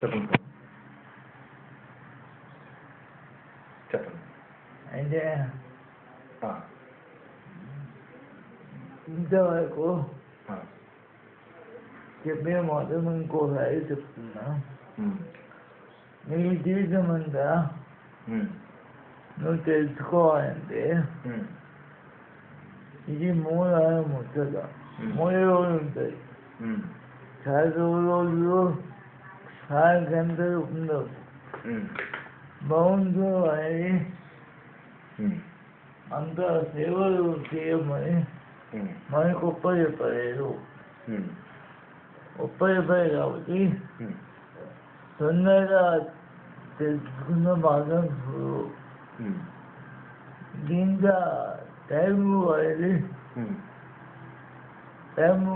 చెప్పండి సార్. చెప్పండి. అయితే ఆ, ఇంతవరకు ఆ, చెప్పే మొత్తం ఇంకోసారి చెప్తున్నా. ఉమ్, నీ జీవితం అంతా ఉమ్, నువ్వు తెలుసుకోవాలంటే ఉమ్, ఇది 3 నెలల ముచ్చట. 3 రోజులు ఉంటాయి. ఉమ్, చాలా రోజులు 4 గంటలు ఉండవు. ఉమ్, బాగుందో అనేది ఉమ్, అంత సేవలు చేయమని ఉమ్, మనకు గొప్ప చెప్పలేదు. ఉమ్, గొప్ప చెప్పలేదు కాబట్టి ఉమ్, తొందరగా తెలుసుకున్న మార్గం చూడు. ఉమ్, దీంట్లో టైము అనేది ఉమ్, టైము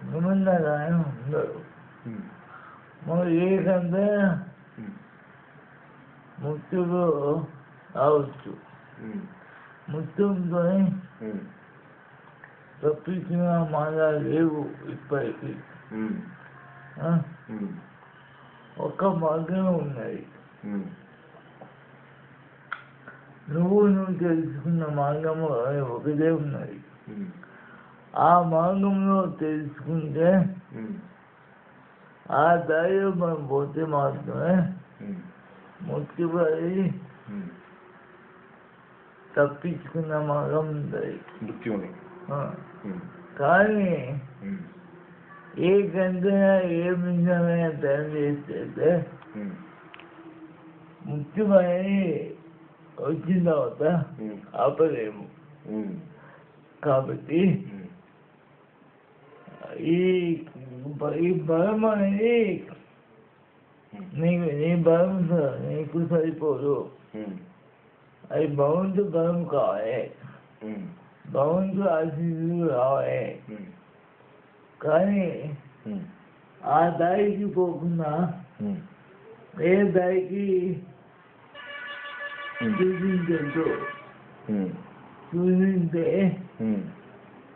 నిబంధనగానే ఉండదు. ఉమ్, మనం ఏ గంట ఉమ్, ముట్టుకు రావచ్చు. ఉమ్, ముత్యంతో ఉమ్, తప్పించిన మార్గాలు లేవు ఇప్పటికీ. ఉమ్, ఆ? ఉమ్, ఒక్క మార్గమే ఉన్నది. ఉమ్, నువ్వు తెలుసుకున్న మార్గము ఒకటే ఉన్నది. ఉమ్, ఆ మార్గంలో తెలుసుకుంటే ఉమ్, ఆ దారిలో మనం పోతే మాత్రమే ఉమ్, ముట్టుబడి ఉమ్, తప్పించుకున్న మార్గం ఉంటుంది. మృత్యువుని. ఆ. ఉమ్, కానీ ఉమ్, ఏ గంటైనా ఏ నిమిషమైనా టైం చేస్తే ఉమ్, ముఖ్యమని వచ్చిన తర్వాత ఉమ్, ఆపలేము. ఉమ్, కాబట్టి ఉమ్, ఈ ఈ బలం అనేది ఉమ్, నీ బలం నీకు సరిపోదు. ఉమ్, అది భగవంతుడు బలం కావాలి. ఉమ్, భగవంతుడు ఆశీస్సులు కావాలి. ఉమ్, కానీ ఉమ్, ఆ దారికి పోకుండా ఉమ్, ఏ దారికి ఉమ్, చూపించద్దు. ఉమ్, చూపింటే ఉమ్,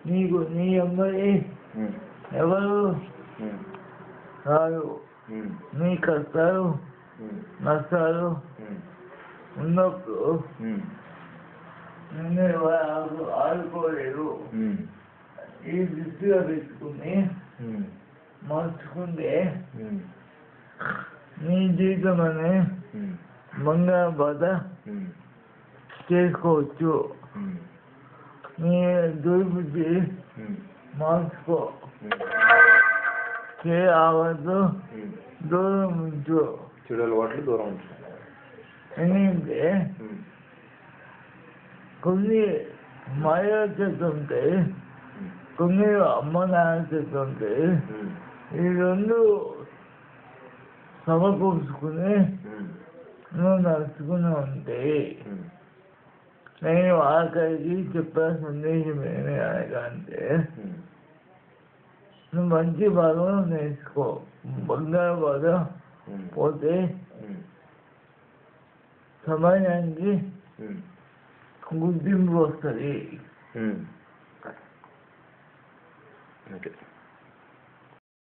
నీకు నీ అమ్మాయి ఉమ్, ఎవరు ఉమ్, రారు. ఉమ్, నీ కష్టాలు ఉమ్, నష్టాలు ఉమ్, ఉన్నప్పుడు ఉమ్, నిన్ను ఎవరు ఆడుకోలేరు. ఉమ్, ఈ దృష్టిలో పెట్టుకుని ఉమ్, మార్చుకుంటే ఉమ్, నీ జీవితం అనే ఉమ్, బంగారు బాధ ఉమ్, చేసుకోవచ్చు. ఉమ్, నీ దుర్బుద్ధి ఉమ్, మార్చుకో. ఉమ్, ఆవద్దు, ఉమ్. దూరం ఉంచు. చెడు అలవాట్లు దూరం ఉంచు. ఎందుకంటే ఉమ్, కొన్ని మాయా చెప్తుంటాయి, ఉమ్, కొన్ని అమ్మ నాన్న చెప్తుంటాయి. ఉమ్, ఈ రెండు సమకూర్చుకుని ఉమ్, నువ్వు నడుచుకుని ఉంటే ఉమ్, నేను ఆఖరికి చెప్పిన సందేశం ఏమి అనకంటే ఉమ్, నువ్వు మంచి భాగం నేర్చుకో. బంగారు భాగం ఉమ్, పోతే ఉమ్, సమాజానికి ఉమ్, గుర్తింపు వస్తుంది. ఉమ్. ఓకే.